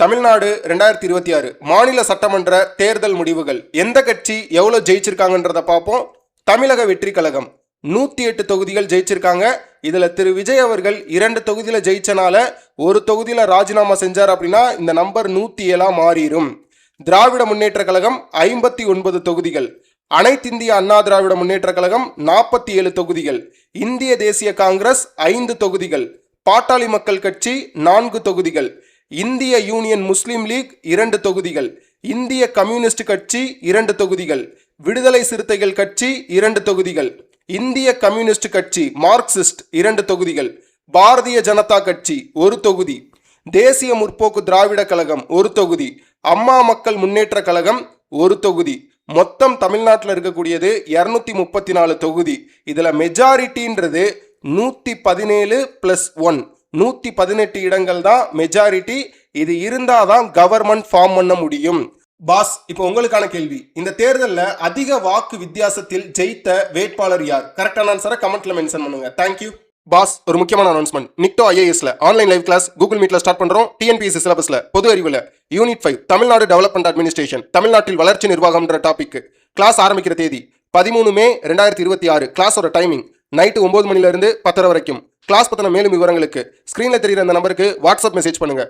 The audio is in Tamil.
தமிழ்நாடு 2026 மாநில சட்டமன்ற தேர்தல் முடிவுகள். எந்த கட்சி எவ்வளவு ஜெயிச்சிருக்காங்கன்றத பார்ப்போம். தமிழக வெற்றி கழகம் 108 தொகுதிகள் ஜெயிச்சிருக்காங்க. இதுல திரு விஜய் அவர்கள் 2 தொகுதியில ஜெயிச்சனால ஒரு தொகுதியில ராஜினாமா செஞ்சார் அப்படின்னா இந்த நம்பர் 107 மாறிடும். திராவிட முன்னேற்ற கழகம் 59 தொகுதிகள், அனைத்திந்திய அண்ணா திராவிட முன்னேற்ற கழகம் 47 தொகுதிகள், இந்திய தேசிய காங்கிரஸ் 5 தொகுதிகள், பாட்டாளி மக்கள் கட்சி 4 தொகுதிகள், இந்திய யூனியன் முஸ்லீம் லீக் 2 தொகுதிகள், இந்திய கம்யூனிஸ்ட் கட்சி 2 தொகுதிகள், விடுதலை சிறுத்தைகள் கட்சி 2 தொகுதிகள், இந்திய கம்யூனிஸ்ட் கட்சி மார்க்சிஸ்ட் 2 தொகுதிகள், பாரதிய ஜனதா கட்சி 1 தொகுதி, தேசிய முற்போக்கு திராவிட கழகம் 1 தொகுதி, அம்மா மக்கள் முன்னேற்ற கழகம் 1 தொகுதி. மொத்தம் தமிழ்நாட்டில் இருக்கக்கூடியது 234 தொகுதி. இதுல மெஜாரிட்டின்றது 117 + 1 118 இடங்கள் தான் மெஜாரிட்டி. இது இருந்தாதான் கவர்மெண்ட் ஃபார்ம் பண்ண முடியும். பாஸ், இப்போ உங்களுக்கான கேள்வி, இந்த தேர்தலில் அதிக வாக்கு வித்தியாசத்தில் ஜெயித்த வேட்பாளர் யார்? கரெக்டான ஆன்சரை கமெண்ட்ல மென்ஷன் பண்ணுங்க. தேங்க்யூ. பாஸ், ஒரு முக்கியமான அனௌன்ஸ்மெண்ட். நிக்டோ ஐஏஎஸ்ல ஆன்லைன் லைவ் கிளாஸ் கூகுள் மீட்ல ஸ்டார்ட் பண்றோம். டிஎன்பிஎஸ்சி சிலபஸ்ல பொது அறிவுல யூனிட் 5 தமிழ்நாடு டெவலப்மெண்ட் அட்மினிஸ்ட்ரேஷன் தமிழ்நாட்டில் வளர்ச்சி நிர்வாகம்ன்ற டாபிக் கிளாஸ் ஆரம்பிக்கிற தேதி 13 மே 2026. கிளாஸோட டைமிங் நைட்டு 9 மணில இருந்து 10 வரைக்கும். கிளாஸ் பத்தின மேலும் விவரங்களுக்கு ஸ்கிரீன்ல தெரியுற அந்த நம்பருக்கு வாட்ஸ்அப் மெசேஜ் பண்ணுங்க.